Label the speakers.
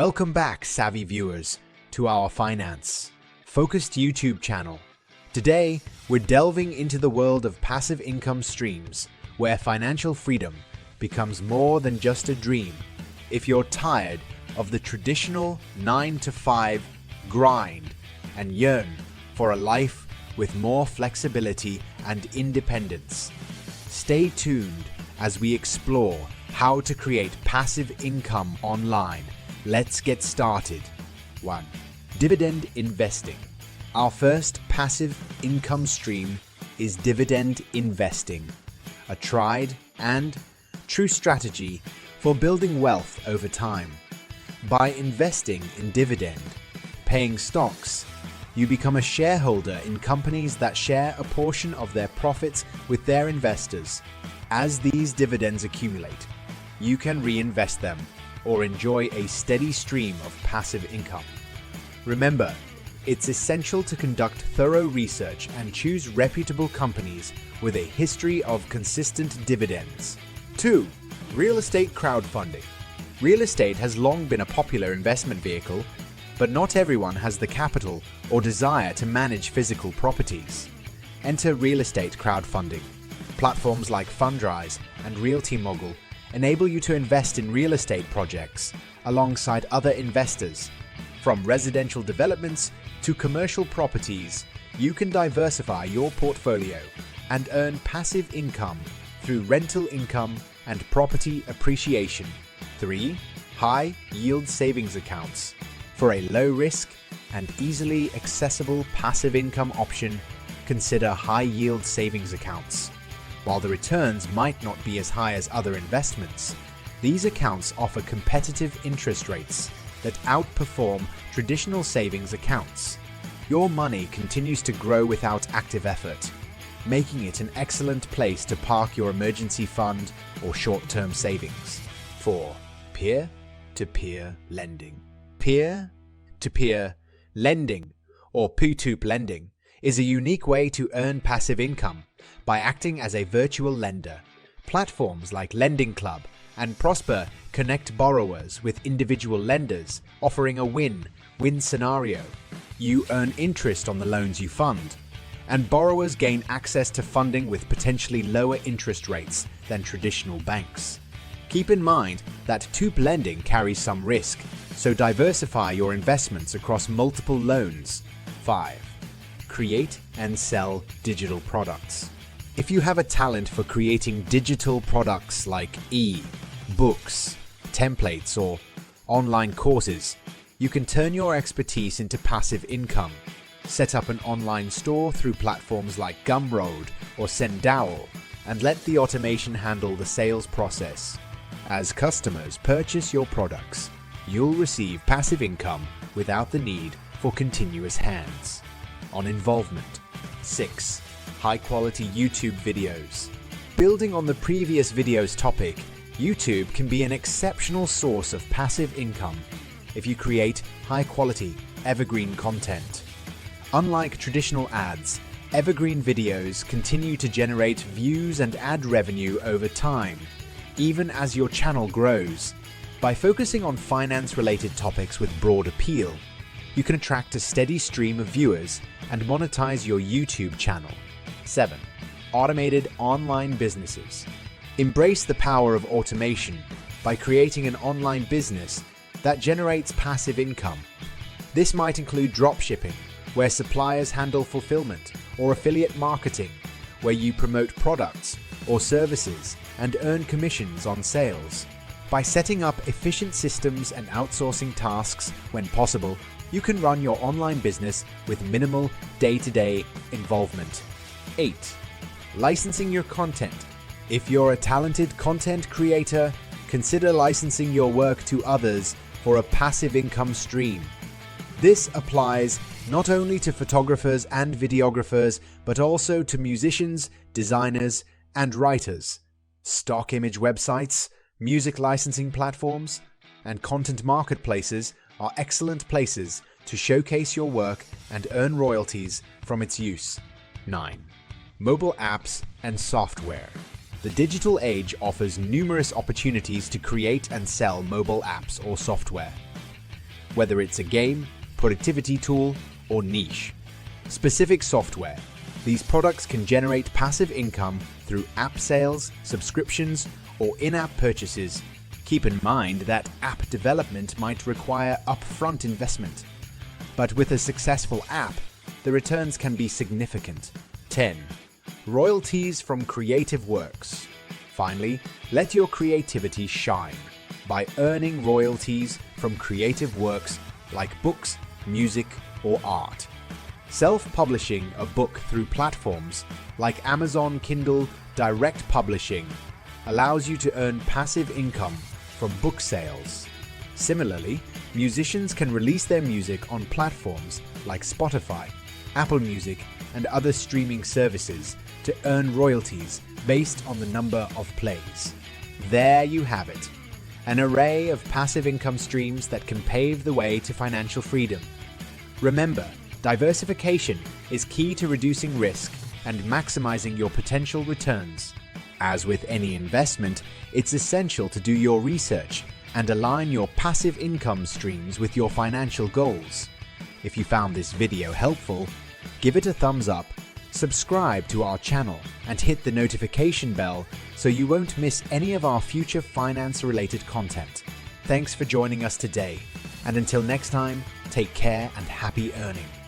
Speaker 1: Welcome back, savvy viewers, to our finance-focused YouTube channel. Today, we're delving into the world of passive income streams, where financial freedom becomes more than just a dream. If you're tired of the traditional 9-to-5 grind and yearn for a life with more flexibility and independence, stay tuned as we explore how to create passive income online. Let's get started. 1. Dividend investing. Our first passive income stream is dividend investing, a tried and true strategy for building wealth over time. By investing in dividend paying stocks, you become a shareholder in companies that share a portion of their profits with their investors. As these dividends accumulate, you can reinvest them or enjoy a steady stream of passive income. Remember, it's essential to conduct thorough research and choose reputable companies with a history of consistent dividends. 2. Real estate crowdfunding. Real estate has long been a popular investment vehicle, but not everyone has the capital or desire to manage physical properties. Enter real estate crowdfunding. Platforms like Fundrise and Realty Mogul enable you to invest in real estate projects alongside other investors. From residential developments to commercial properties, you can diversify your portfolio and earn passive income through rental income and property appreciation. 3. High-yield savings accounts. For a low-risk and easily accessible passive income option, consider high-yield savings accounts. While the returns might not be as high as other investments, these accounts offer competitive interest rates that outperform traditional savings accounts. Your money continues to grow without active effort, making it an excellent place to park your emergency fund or short-term savings. 4. Peer-to-peer lending. Peer-to-peer lending, or P2P lending, is a unique way to earn passive income by acting as a virtual lender. Platforms like Lending Club and Prosper connect borrowers with individual lenders, offering a win-win scenario. You earn interest on the loans you fund, and borrowers gain access to funding with potentially lower interest rates than traditional banks. Keep in mind that P2P lending carries some risk, so diversify your investments across multiple loans. 5. Create and sell digital products. If you have a talent for creating digital products like e-books, templates, or online courses, you can turn your expertise into passive income. Set up an online store through platforms like Gumroad or Sendao and let the automation handle the sales process. As customers purchase your products, you'll receive passive income without the need for continuous hands on involvement. 6. High-quality YouTube videos. Building on the previous video's topic, YouTube can be an exceptional source of passive income if you create high-quality, evergreen content. Unlike traditional ads, evergreen videos continue to generate views and ad revenue over time, even as your channel grows. By focusing on finance-related topics with broad appeal, you can attract a steady stream of viewers and monetize your YouTube channel. 7. Automated online businesses. Embrace the power of automation by creating an online business that generates passive income. This might include dropshipping, where suppliers handle fulfillment, or affiliate marketing, where you promote products or services and earn commissions on sales. By setting up efficient systems and outsourcing tasks when possible, you can run your online business with minimal day-to-day involvement. 8. Licensing your content. If you're a talented content creator, consider licensing your work to others for a passive income stream. This applies not only to photographers and videographers, but also to musicians, designers, and writers. Stock image websites, music licensing platforms, and content marketplaces are excellent places to showcase your work and earn royalties from its use. 9. Mobile apps and software. The digital age offers numerous opportunities to create and sell mobile apps or software. whether it's a game, productivity tool, or niche. Specific software. These products can generate passive income through app sales, subscriptions, or in-app purchases. Keep in mind that app development might require upfront investment, but with a successful app, the returns can be significant. 10. Royalties from creative works. Finally, let your creativity shine by earning royalties from creative works like books, music, or art. Self-publishing a book through platforms like Amazon Kindle Direct Publishing allows you to earn passive income from book sales. Similarly, musicians can release their music on platforms like Spotify, Apple Music, and other streaming services to earn royalties based on the number of plays. There you have it, an array of passive income streams that can pave the way to financial freedom. Remember, diversification is key to reducing risk and maximizing your potential returns. As with any investment, it's essential to do your research and align your passive income streams with your financial goals. If you found this video helpful, give it a thumbs up, subscribe to our channel, and hit the notification bell so you won't miss any of our future finance-related content. Thanks for joining us today, and until next time, take care and happy earning.